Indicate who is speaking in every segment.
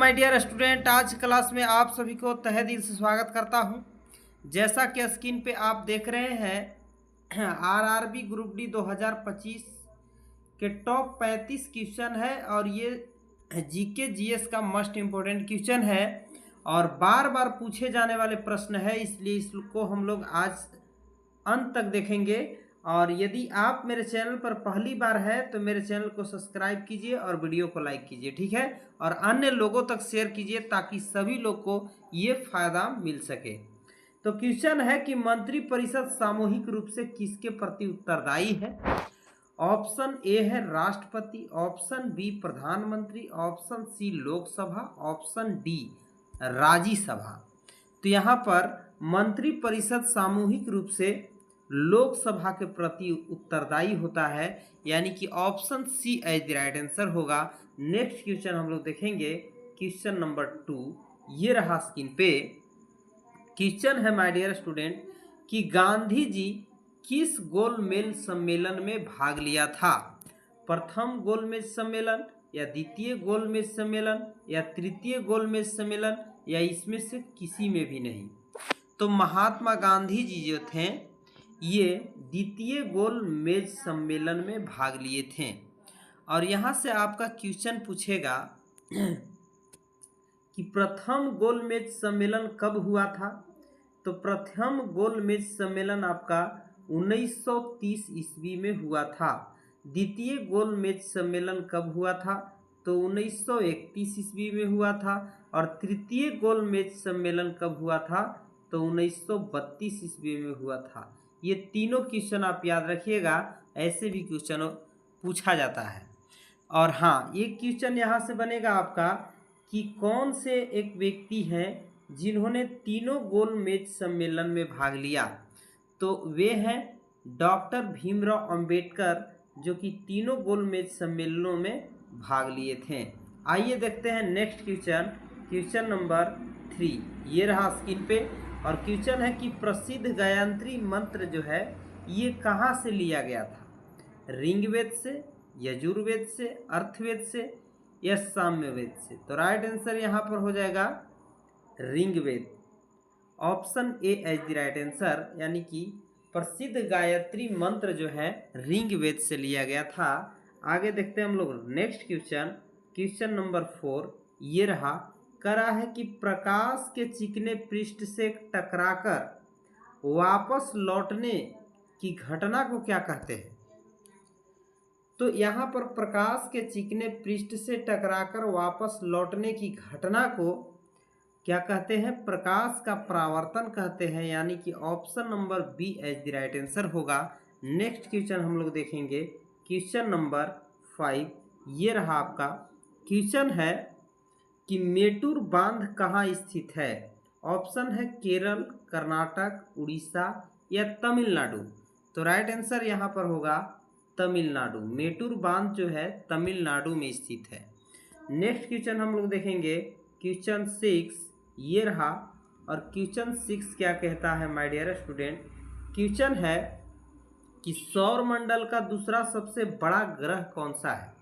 Speaker 1: My dear student, आज class में आप सभी को तहे दिल से स्वागत करता हूं। जैसा कि स्क्रीन पे आप देख रहे हैं आरआरबी ग्रुप डी 2025 के टॉप 35 क्वेश्चन है और ये जीके जीएस का मोस्ट इम्पोर्टेंट क्वेश्चन है और बार बार पूछे जाने वाले प्रश्न है, इसलिए इसको हम लोग आज अंत तक देखेंगे। और यदि आप मेरे चैनल पर पहली बार है तो मेरे चैनल को सब्सक्राइब कीजिए और वीडियो को लाइक कीजिए, ठीक है, और अन्य लोगों तक शेयर कीजिए ताकि सभी लोग को ये फायदा मिल सके। तो क्वेश्चन है कि मंत्रिपरिषद सामूहिक रूप से किसके प्रति उत्तरदायी है। ऑप्शन ए है राष्ट्रपति, ऑप्शन बी प्रधानमंत्री, option C Lok Sabha, option D Rajya Sabha. तो यहाँ पर मंत्रिपरिषद सामूहिक रूप से लोकसभा के प्रति उत्तरदायी होता है, यानी कि option C as the right answer होगा। नेक्स्ट क्वेश्चन हम लोग देखेंगे, क्वेश्चन नंबर 2। ये रहा स्क्रीन पे। क्वेश्चन है माय डियर स्टूडेंट कि गांधी जी किस गोलमेज सम्मेलन में भाग लिया था। प्रथम गोलमेज सम्मेलन या द्वितीय गोलमेज सम्मेलन या तृतीय गोलमेज सम्मेलन या इसमें से किसी में भी नहीं। तो महात्मा गांधी जी जो थे ये द्वितीय गोलमेज सम्मेलन में भाग लिए थे। और यहाँ से आपका क्वेश्चन पूछेगा कि प्रथम गोलमेज सम्मेलन कब हुआ था। तो प्रथम गोलमेज सम्मेलन आपका 1930 ईस्वी में हुआ था। द्वितीय गोलमेज सम्मेलन कब हुआ था, तो 1931 ईस्वी में हुआ था। और तृतीय गोलमेज सम्मेलन कब हुआ था, तो 1932 ईस्वी में हुआ था। ये तीनों क्वेश्चन आप याद रखिएगा, ऐसे भी क्वेश्चन पूछा जाता है। और हाँ, एक क्वेश्चन यहाँ से बनेगा आपका कि कौन से एक व्यक्ति हैं जिन्होंने तीनों गोलमेज सम्मेलन में भाग लिया। तो वे हैं डॉक्टर भीमराव अंबेडकर, जो कि तीनों गोलमेज सम्मेलनों में भाग लिए थे। आइए देखते हैं नेक्स्ट क्वेश्चन, क्वेश्चन नंबर 3। ये रहा स्क्रीन पे। और क्वेश्चन है कि प्रसिद्ध गायत्री मंत्र जो है ये कहाँ से लिया गया था। ऋग्वेद से, यजुर्वेद से, अर्थवेद से या साम्यवेद से। तो राइट आंसर यहाँ पर हो जाएगा Rigveda. Option A as the right answer, यानी कि प्रसिद्ध गायत्री मंत्र जो है ऋग्वेद से लिया गया था। आगे देखते हैं हम लोग नेक्स्ट क्वेश्चन, क्वेश्चन नंबर 4। ये रहा, करा है कि प्रकाश के चिकने पृष्ठ से टकराकर वापस लौटने की घटना को क्या कहते हैं। तो यहाँ पर प्रकाश के चिकने पृष्ठ से टकराकर वापस लौटने की घटना को क्या कहते हैं, प्रकाश का परावर्तन कहते हैं, यानी कि option number B as the right answer होगा। नेक्स्ट क्वेश्चन हम लोग देखेंगे, क्वेश्चन नंबर 5। ये रहा आपका क्वेश्चन है कि मेटूर बांध कहाँ स्थित है। ऑप्शन है केरल, कर्नाटक, उड़ीसा या तमिलनाडु। तो राइट आंसर यहाँ पर होगा तमिलनाडु। मेटूर बांध जो है तमिलनाडु में स्थित है। नेक्स्ट क्वेश्चन हम लोग देखेंगे, क्वेश्चन 6। ये रहा। और क्वेश्चन 6 क्या कहता है माय डियर स्टूडेंट। क्वेश्चन है कि सौर मंडल का दूसरा सबसे बड़ा ग्रह कौन सा है।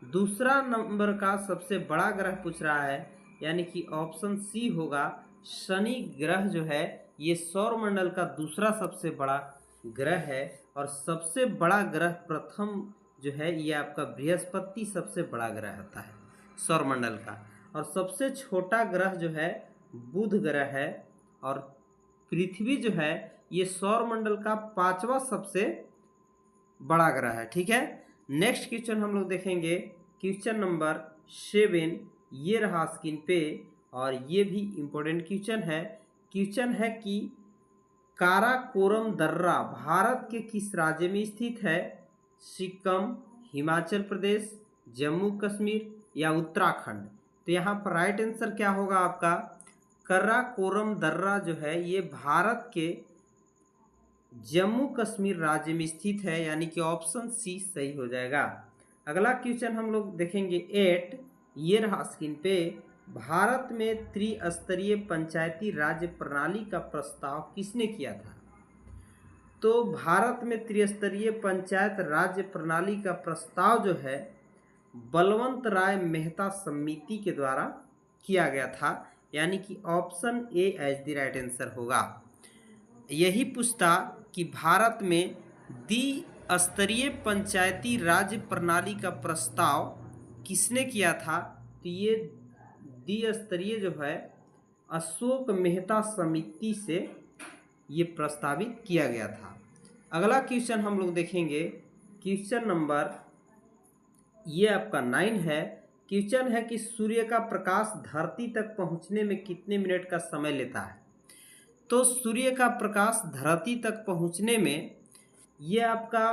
Speaker 1: दूसरा नंबर का सबसे बड़ा ग्रह पूछ रहा है, यानी कि ऑप्शन सी होगा शनि ग्रह जो है ये सौर मंडल का दूसरा सबसे बड़ा ग्रह है। और सबसे बड़ा ग्रह प्रथम जो है ये आपका बृहस्पति सबसे बड़ा ग्रह होता है सौर मंडल का। और सबसे छोटा ग्रह जो है बुध ग्रह है। और पृथ्वी जो है ये सौर मंडल का 5वां सबसे बड़ा ग्रह है, ठीक है। नेक्स्ट क्वेश्चन हम लोग देखेंगे, क्वेश्चन नंबर 7। ये रहा स्क्रीन पे और ये भी इम्पोर्टेंट क्वेश्चन है। क्वेश्चन है कि काराकोरम दर्रा भारत के किस राज्य में स्थित है। सिक्किम, हिमाचल प्रदेश, जम्मू कश्मीर या उत्तराखंड। तो यहाँ पर राइट आंसर क्या होगा आपका, काराकोरम दर्रा जो है ये भारत के जम्मू कश्मीर राज्य में स्थित है, यानी कि ऑप्शन सी सही हो जाएगा। अगला क्वेश्चन हम लोग देखेंगे 8। ये रहा स्क्रीन पे। भारत में त्रिस्तरीय पंचायती राज्य प्रणाली का प्रस्ताव किसने किया था। तो भारत में त्रिस्तरीय पंचायत राज्य प्रणाली का प्रस्ताव जो है बलवंत राय मेहता समिति के द्वारा किया गया था, यानी कि option A as the right answer होगा। यही पूछता कि भारत में द्विस्तरीय पंचायती राज प्रणाली का प्रस्ताव किसने किया था, तो ये द्विस्तरीय जो है अशोक मेहता समिति से ये प्रस्तावित किया गया था। अगला क्वेश्चन हम लोग देखेंगे, क्वेश्चन नंबर ये आपका 9 है। क्वेश्चन है कि सूर्य का प्रकाश धरती तक पहुंचने में कितने मिनट का समय लेता है। तो सूर्य का प्रकाश धरती तक पहुंचने में ये आपका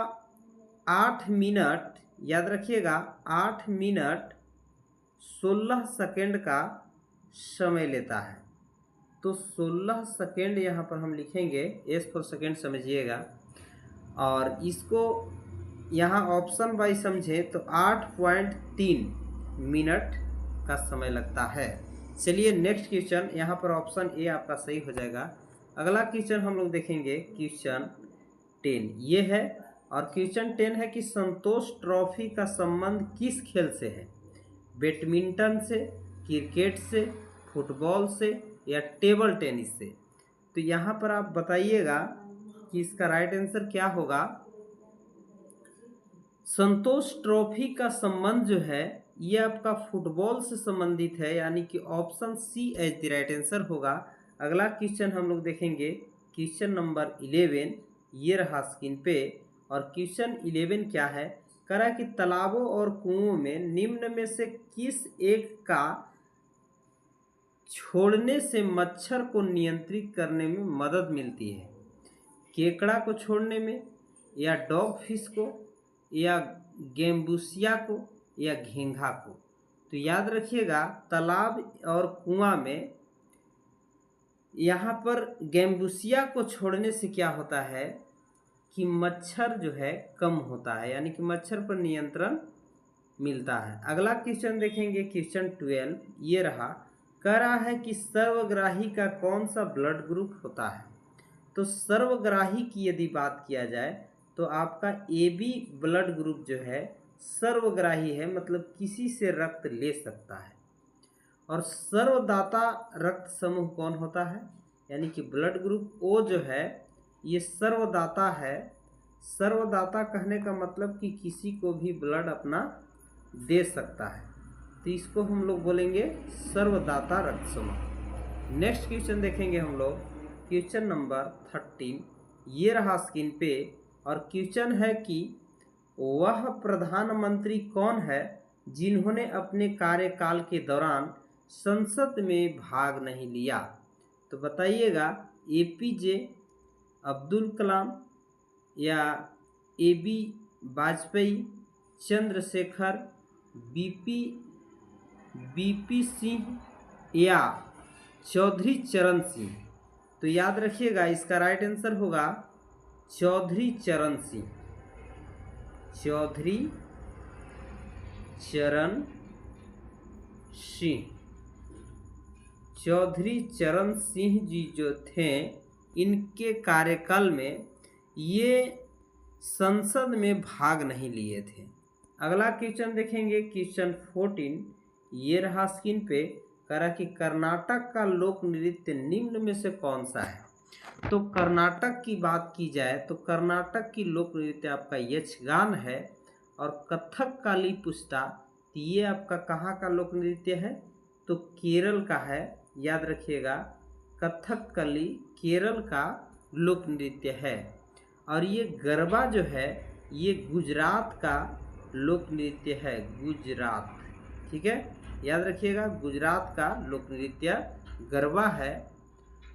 Speaker 1: 8 मिनट, याद रखिएगा 8 मिनट 16 सेकेंड का समय लेता है। तो 16 सेकेंड यहाँ पर हम लिखेंगे, एस पर सेकेंड समझिएगा, और इसको यहाँ ऑप्शन वाइज समझे तो 8.3 मिनट का समय लगता है। चलिए नेक्स्ट क्वेश्चन, यहाँ पर ऑप्शन ए आपका सही हो जाएगा। अगला क्वेश्चन हम लोग देखेंगे, क्वेश्चन 10 ये है, और क्वेश्चन 10 है कि संतोष ट्रॉफी का संबंध किस खेल से है, बैडमिंटन से, क्रिकेट से, फुटबॉल से या टेबल टेनिस से। तो यहाँ पर आप बताइएगा कि इसका राइट आंसर क्या होगा। संतोष ट्रॉफी का संबंध जो है ये आपका फुटबॉल से संबंधित है, यानी कि option C as the right answer होगा। अगला क्वेश्चन हम लोग देखेंगे, क्वेश्चन नंबर 11 ये रहा स्क्रीन पे, और क्वेश्चन 11 क्या है, करा कि तालाबों और कुओं में निम्न में से किस एक का छोड़ने से मच्छर को नियंत्रित करने में मदद मिलती है, केकड़ा को छोड़ने में, या डॉग फिश को, या गेम्बुसिया को, या घेंघा को। तो याद रखिएगा तालाब और कुआं में यहाँ पर गेम्बुसिया को छोड़ने से क्या होता है कि मच्छर जो है कम होता है, यानी कि मच्छर पर नियंत्रण मिलता है। अगला क्वेश्चन देखेंगे, क्वेश्चन 12 ये रहा, कह रहा है कि सर्वग्राही का कौन सा ब्लड ग्रुप होता है। तो सर्वग्राही की यदि बात किया जाए तो आपका AB ब्लड ग्रुप जो है सर्वग्राही है, मतलब किसी से रक्त ले सकता है। और सर्वदाता रक्त समूह कौन होता है, यानी कि ब्लड ग्रुप O जो है ये सर्वदाता है। सर्वदाता कहने का मतलब कि किसी को भी ब्लड अपना दे सकता है, तो इसको हम लोग बोलेंगे सर्वदाता रक्त समूह। नेक्स्ट क्वेश्चन देखेंगे हम लोग, क्वेश्चन नंबर 13 ये रहा स्क्रीन पे, और क्वेश्चन है कि वह प्रधानमंत्री कौन है जिन्होंने अपने कार्यकाल के दौरान संसद में भाग नहीं लिया। तो बताइएगा APJ अब्दुल कलाम, या AB वाजपेयी, चंद्रशेखर, BP सिंह, या चौधरी चरण सिंह। तो याद रखिएगा इसका राइट आंसर होगा चौधरी चरण सिंह। चौधरी चरण सिंह, चौधरी चरण सिंह जी जो थे इनके कार्यकाल में ये संसद में भाग नहीं लिए थे। अगला क्वेश्चन देखेंगे, क्वेश्चन 14 ये रहा स्क्रीन पे, करा कि कर्नाटक का लोक नृत्य निम्न में से कौन सा है। तो कर्नाटक की बात की जाए तो कर्नाटक की लोक नृत्य आपका यक्षगान है, और कथकली पूछता तो ये आपका कहाँ का लोक नृत्य है, तो केरल का है। याद रखिएगा कथकली केरल का लोक नृत्य है। और ये गरबा जो है ये गुजरात का लोक नृत्य है, गुजरात, ठीक है, याद रखिएगा गुजरात का लोक नृत्य गरबा है।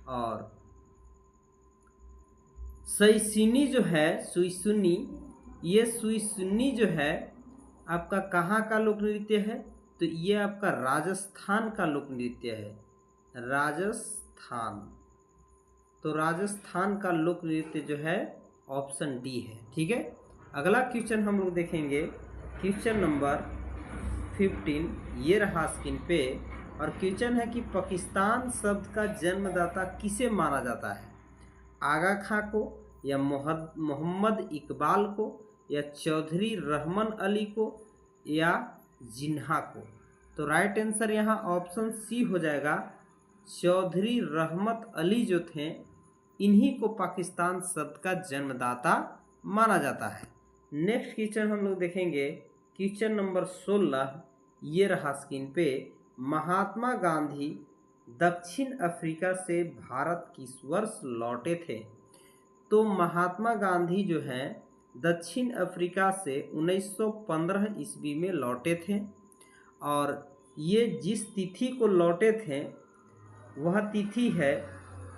Speaker 1: और सैसिनी जो है सुइसुनी, ये सुइसुनी जो है आपका कहाँ का लोक नृत्य है, तो ये आपका राजस्थान का लोक नृत्य है, राजस्थान। तो राजस्थान का लोक नृत्य जो है ऑप्शन डी है, ठीक है। अगला क्वेश्चन हम लोग देखेंगे, क्वेश्चन नंबर 15 ये रहा स्क्रीन पे, और क्वेश्चन है कि पाकिस्तान शब्द का जन्मदाता किसे माना जाता है, आगा खां को, या मोहम्मद इकबाल को, या चौधरी रहमान अली को, या जिन्हा को। तो राइट आंसर यहाँ ऑप्शन सी हो जाएगा। चौधरी रहमत अली जो थे, इन्हीं को पाकिस्तान शब्द का जन्मदाता माना जाता है। नेक्स्ट क्वेश्चन हम लोग देखेंगे, क्वेश्चन नंबर 16 ये रहा स्क्रीन पे। महात्मा गांधी दक्षिण अफ्रीका से भारत किस वर्ष लौटे थे? तो महात्मा गांधी जो हैं दक्षिण अफ्रीका से 1915 ईस्वी में लौटे थे, और ये जिस तिथि को लौटे थे वह तिथि है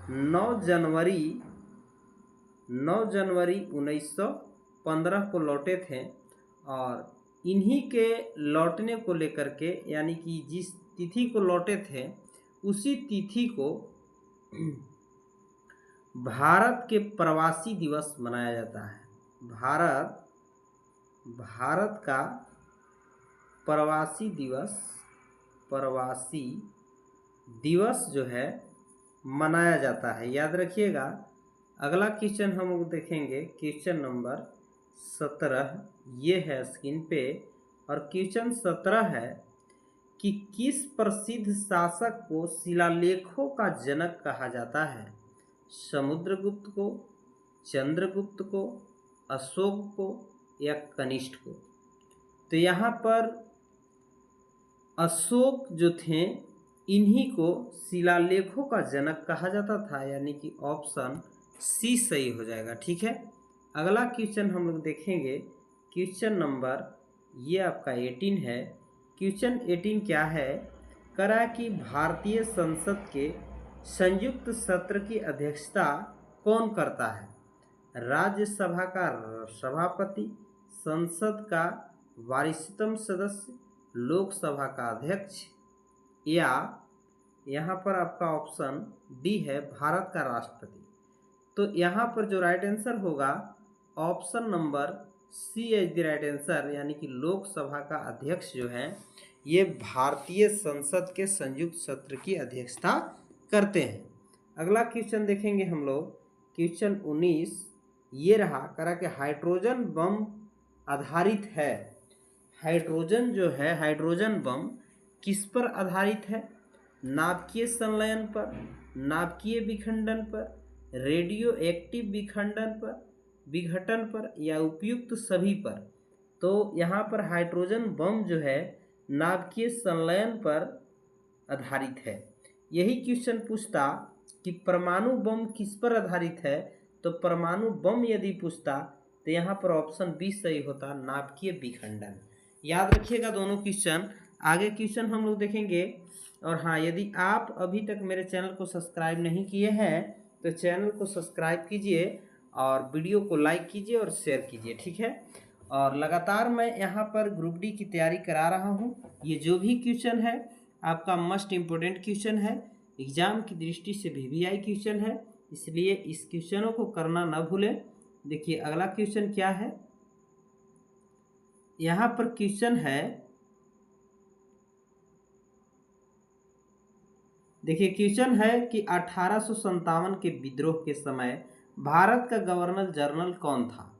Speaker 1: 9 जनवरी 1915 को लौटे थे। और इन्हीं के लौटने को लेकर के, यानी कि जिस तिथि को लौटे थे उसी तिथि को भारत के प्रवासी दिवस मनाया जाता है। भारत का प्रवासी दिवस जो है मनाया जाता है, याद रखिएगा। अगला क्वेश्चन हम लोग देखेंगे, क्वेश्चन नंबर 17 ये है स्क्रीन पे। और क्वेश्चन 17 है कि किस प्रसिद्ध शासक को शिलालेखों का जनक कहा जाता है? समुद्रगुप्त को, चंद्रगुप्त को, अशोक को या कनिष्ठ को? तो यहाँ पर अशोक जो थे इन्हीं को शिलालेखों का जनक कहा जाता था, यानी कि ऑप्शन सी सही हो जाएगा। ठीक है, अगला क्वेश्चन हम लोग देखेंगे, क्वेश्चन नंबर ये आपका 18 है। क्वेश्चन 18 क्या है? करा कि भारतीय संसद के संयुक्त सत्र की अध्यक्षता कौन करता है? राज्यसभा का सभापति, संसद का वरिष्ठतम सदस्य, लोकसभा का अध्यक्ष, या यहाँ पर आपका ऑप्शन डी है भारत का राष्ट्रपति। तो यहाँ पर जो राइट आंसर होगा option number C is the right answer, यानी कि लोकसभा का अध्यक्ष जो है ये भारतीय संसद के संयुक्त सत्र की अध्यक्षता करते हैं। अगला क्वेश्चन देखेंगे हम लोग, क्वेश्चन 19 ये रहा। करा कि हाइड्रोजन बम आधारित है। हाइड्रोजन जो है, हाइड्रोजन बम किस पर आधारित है? नाभिकीय संलयन पर, नाभिकीय विखंडन पर, रेडियो एक्टिव विघटन पर या उपयुक्त सभी पर? तो यहाँ पर हाइड्रोजन बम जो है नाभिकीय संलयन पर आधारित है। यही क्वेश्चन पूछता कि परमाणु बम किस पर आधारित है, तो परमाणु बम यदि पूछता तो यहाँ पर ऑप्शन बी सही होता, नाभिकीय विखंडन। याद रखिएगा दोनों क्वेश्चन। आगे क्वेश्चन हम लोग देखेंगे। और हाँ, यदि आप अभी तक मेरे चैनल को सब्सक्राइब नहीं किए हैं तो चैनल को सब्सक्राइब कीजिए और वीडियो को लाइक कीजिए और शेयर कीजिए। ठीक है, और लगातार मैं यहाँ पर ग्रुप डी की तैयारी करा रहा हूँ। ये जो भी क्वेश्चन है आपका मस्ट इम्पोर्टेंट क्वेश्चन है, एग्जाम की दृष्टि से VVI क्वेश्चन है, इसलिए इस क्वेश्चनों को करना न भूलें। देखिए अगला क्वेश्चन क्या है, यहाँ पर क्वेश्चन है, देखिए क्वेश्चन है कि 1857 के विद्रोह के समय भारत का गवर्नर जनरल कौन था?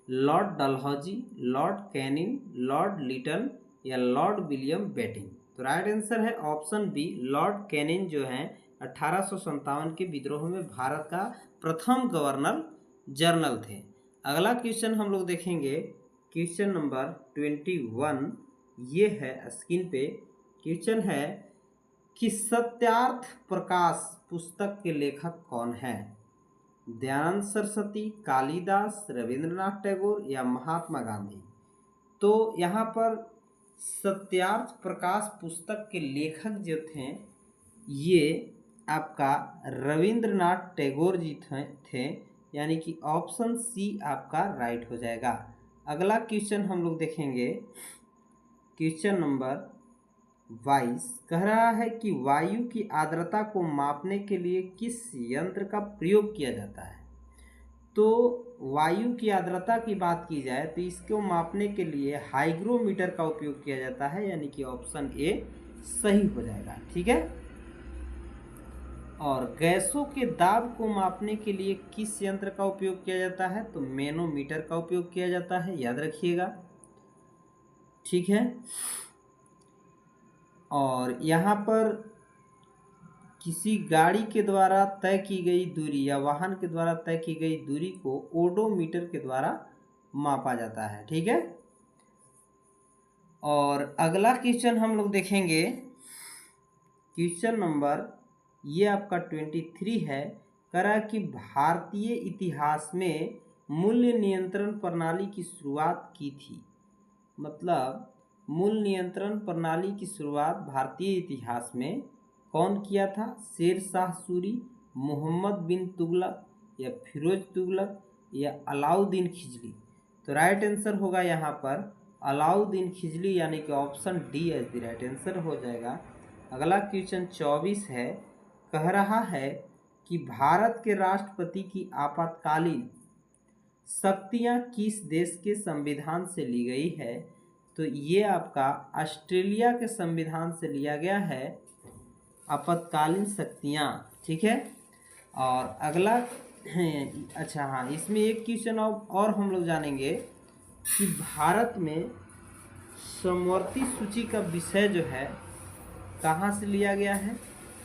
Speaker 1: Lord Dalhousie, Lord Canning, Lord Lytton या लॉर्ड विलियम बेटिंग? तो राइट आंसर है ऑप्शन बी, लॉर्ड कैनिंग जो हैं 1857 के विद्रोह में भारत का प्रथम गवर्नर जनरल थे। अगला क्वेश्चन हम लोग देखेंगे, क्वेश्चन नंबर 21 ये है स्क्रीन पे। क्वेश्चन है कि सत्यार्थ प्रकाश पुस्तक के लेखक कौन हैं? दयानंद सरस्वती, कालिदास, रविंद्रनाथ टैगोर या महात्मा गांधी? तो यहाँ पर सत्यार्थ प्रकाश पुस्तक के लेखक जो थे ये आपका रविंद्रनाथ टैगोर जी थे, यानी कि ऑप्शन सी आपका राइट हो जाएगा। अगला क्वेश्चन हम लोग देखेंगे, क्वेश्चन नंबर 22 कह रहा है कि वायु की आर्द्रता को मापने के लिए किस यंत्र का प्रयोग किया जाता है? तो वायु की आर्द्रता की बात की जाए तो इसको मापने के लिए हाइग्रोमीटर का उपयोग किया जाता है, यानी कि ऑप्शन ए सही हो जाएगा। ठीक है, और गैसों के दाब को मापने के लिए किस यंत्र का उपयोग किया जाता है? तो मैनोमीटर का उपयोग किया जाता है, याद रखिएगा। ठीक है, और यहाँ पर किसी गाड़ी के द्वारा तय की गई दूरी या वाहन के द्वारा तय की गई दूरी को ओडोमीटर के द्वारा मापा जाता है। ठीक है। और अगला क्वेश्चन हम लोग देखेंगे, क्वेश्चन नंबर ये आपका 23 है। कह रहा है कि भारतीय इतिहास में मूल्य नियंत्रण प्रणाली की शुरुआत की थी। मतलब मूल्य नियंत्रण प्रणाली की शुरुआत भारतीय इतिहास में कौन किया था? शेर शाह सूरी, मोहम्मद बिन तुगलक या फिरोज तुगलक या अलाउद्दीन खिलजी। तो राइट आंसर होगा यहाँ पर अलाउद्दीन खिलजी, यानी कि option D as the right answer हो जाएगा। अगला क्वेश्चन 24 है। कह रहा है कि भारत के राष्ट्रपति की आपातकालीन शक्तियाँ किस देश के संविधान से ली गई है? तो ये आपका ऑस्ट्रेलिया के संविधान से लिया गया है आपातकालीन शक्तियाँ। ठीक है। और अगला अच्छा हाँ, इसमें एक क्वेश्चन और हम लोग जानेंगे कि भारत में समवर्ती सूची का विषय जो है कहाँ से लिया गया है?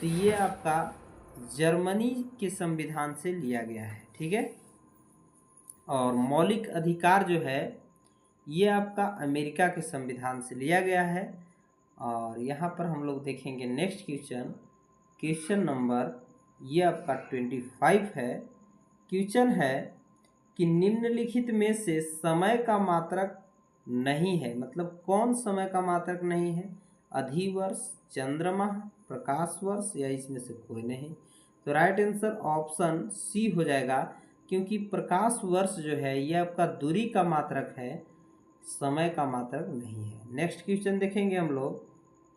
Speaker 1: तो ये आपका जर्मनी के संविधान से लिया गया है। ठीक है। और मौलिक अधिकार जो है ये आपका अमेरिका के संविधान से लिया गया है। और यहाँ पर हम लोग देखेंगे नेक्स्ट क्वेश्चन, क्वेश्चन नंबर ये आपका 25 है। क्वेश्चन है कि निम्नलिखित में से समय का मात्रक नहीं है। मतलब कौन समय का मात्रक नहीं है? अधिवर्ष, चंद्रमा, प्रकाश वर्ष या इसमें से कोई नहीं। तो राइट आंसर ऑप्शन सी हो जाएगा, क्योंकि प्रकाश वर्ष जो है ये आपका दूरी का मात्रक है, समय का मात्रक नहीं है। नेक्स्ट क्वेश्चन देखेंगे हम लोग,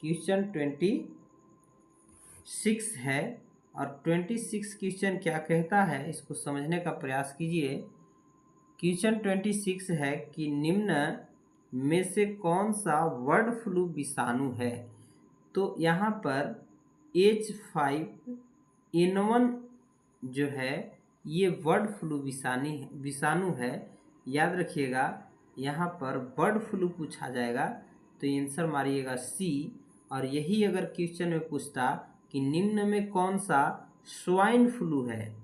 Speaker 1: क्वेश्चन 26 है। और 26 क्वेश्चन क्या कहता है इसको समझने का प्रयास कीजिए। क्वेश्चन 26 है कि निम्न में से कौन सा बर्ड फ्लू विषाणु है? तो यहाँ पर H5N1 जो है ये बर्ड फ्लू विषाणु है। याद रखिएगा, यहाँ पर बर्ड फ्लू पूछा जाएगा तो आंसर मारिएगा सी। और यही अगर क्वेश्चन में पूछता कि निम्न में कौन सा स्वाइन फ्लू है,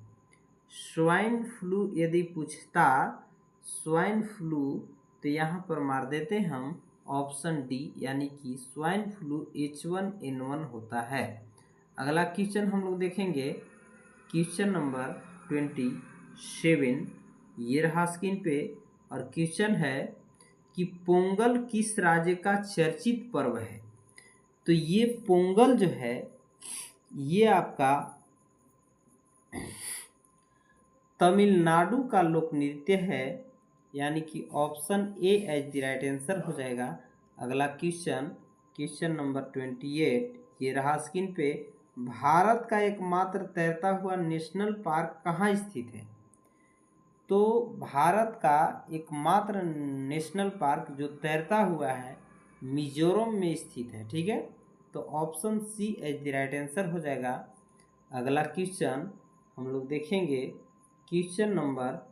Speaker 1: स्वाइन फ्लू यदि पूछता स्वाइन फ्लू, तो यहाँ पर मार देते हम ऑप्शन डी, यानी कि स्वाइन फ्लू H1N1 होता है। अगला क्वेश्चन हम लोग देखेंगे, क्वेश्चन नंबर 27 ये रहा स्क्रीन पे। और क्वेश्चन है कि पोंगल किस राज्य का चर्चित पर्व है? तो ये पोंगल जो है ये आपका तमिलनाडु का लोक नृत्य है, यानी कि option A as the right answer हो जाएगा। अगला क्वेश्चन, क्वेश्चन नंबर 28 ये रहा स्क्रीन पे। भारत का एकमात्र तैरता हुआ नेशनल पार्क कहाँ स्थित है? तो भारत का एकमात्र नेशनल पार्क जो तैरता हुआ है मिजोरम में स्थित है। ठीक है। तो option C as the right answer हो जाएगा। अगला क्वेश्चन हम लोग देखेंगे, क्वेश्चन नंबर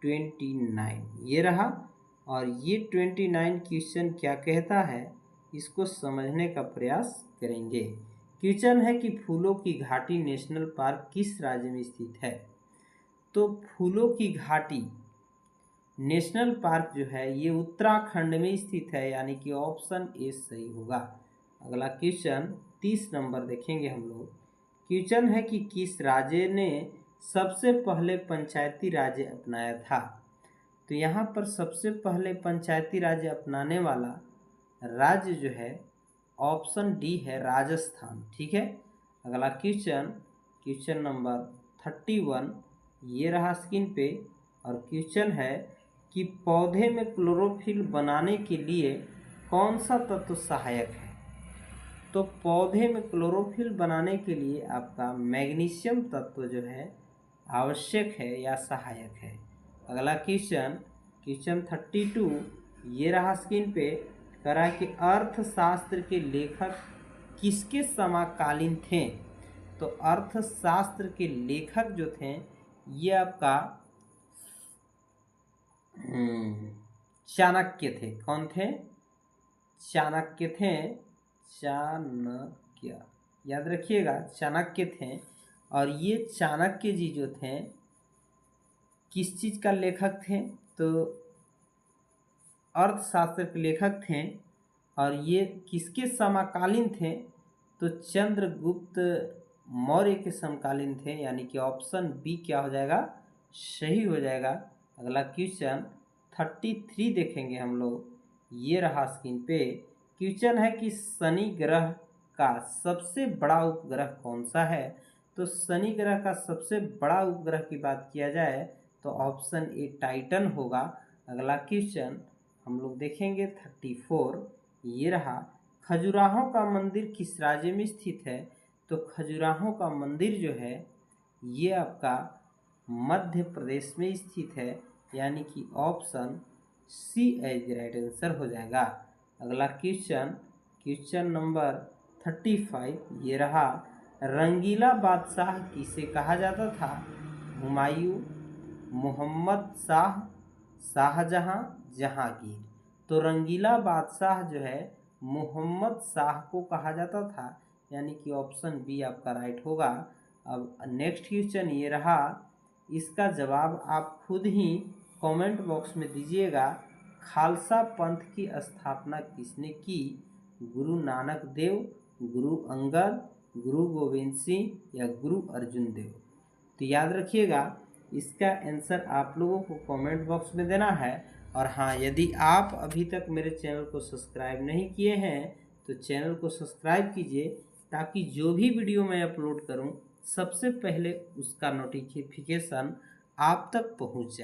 Speaker 1: 29 ये रहा। और ये 29 क्वेश्चन क्या कहता है इसको समझने का प्रयास करेंगे। क्वेश्चन है कि फूलों की घाटी नेशनल पार्क किस राज्य में स्थित है? तो फूलों की घाटी नेशनल पार्क जो है ये उत्तराखंड में स्थित है, यानी कि ऑप्शन ए सही होगा। अगला क्वेश्चन 30 नंबर देखेंगे हम लोग। क्वेश्चन है कि किस राज्य ने सबसे पहले पंचायती राज्य अपनाया था? तो यहाँ पर सबसे पहले पंचायती राज्य अपनाने वाला राज्य जो है ऑप्शन डी है, राजस्थान। ठीक है। अगला क्वेश्चन, क्वेश्चन नंबर 31 ये रहा स्क्रीन पे। और क्वेश्चन है कि पौधे में क्लोरोफिल बनाने के लिए कौन सा तत्व सहायक है? तो पौधे में क्लोरोफिल बनाने के लिए आपका मैग्नीशियम तत्व जो है आवश्यक है या सहायक है। अगला क्वेश्चन, क्वेश्चन 32 ये रहा स्क्रीन पे। कह रहा है कि अर्थशास्त्र के लेखक किसके समकालीन थे? तो अर्थशास्त्र के लेखक जो थे ये आपका चाणक्य थे। कौन थे? चाणक्य थे। चाणक्य, याद रखिएगा चाणक्य थे। और ये चाणक्य जी जो थे किस चीज़ का लेखक थे, तो अर्थशास्त्र के लेखक थे। और ये किसके समकालीन थे, तो चंद्रगुप्त मौर्य के समकालीन थे, यानी कि ऑप्शन बी क्या हो जाएगा, सही हो जाएगा। अगला क्वेश्चन 33 देखेंगे हम लोग, ये रहा स्क्रीन पे। क्वेश्चन है कि शनि ग्रह का सबसे बड़ा उपग्रह कौन सा है। तो शनि ग्रह का सबसे बड़ा उपग्रह की बात किया जाए तो ऑप्शन ए टाइटन होगा। अगला क्वेश्चन हम लोग देखेंगे 34, ये रहा। खजुराहो का मंदिर किस राज्य में स्थित है। तो खजुराहो का मंदिर जो है ये आपका मध्य प्रदेश में स्थित है, यानी कि option C as right answer हो जाएगा। अगला क्वेश्चन नंबर 35, ये रहा। रंगीला बादशाह किसे कहा जाता था। हुमायूं, मोहम्मद शाह, शाहजहां, जहांगीर। तो रंगीला बादशाह जो है मोहम्मद शाह को कहा जाता था, यानी कि ऑप्शन बी आपका राइट होगा। अब नेक्स्ट क्वेश्चन ये रहा, इसका जवाब आप खुद ही कमेंट बॉक्स में दीजिएगा। खालसा पंथ की स्थापना किसने की। गुरु नानक देव, गुरु अंगद, गुरु गोविंद सिंह या गुरु अर्जुन देव। तो याद रखिएगा इसका आंसर आप लोगों को कमेंट बॉक्स में देना है। और हाँ, यदि आप अभी तक मेरे चैनल को सब्सक्राइब नहीं किए हैं तो चैनल को सब्सक्राइब कीजिए, ताकि जो भी वीडियो मैं अपलोड करूं सबसे पहले उसका नोटिफिकेशन आप तक पहुंच जाए।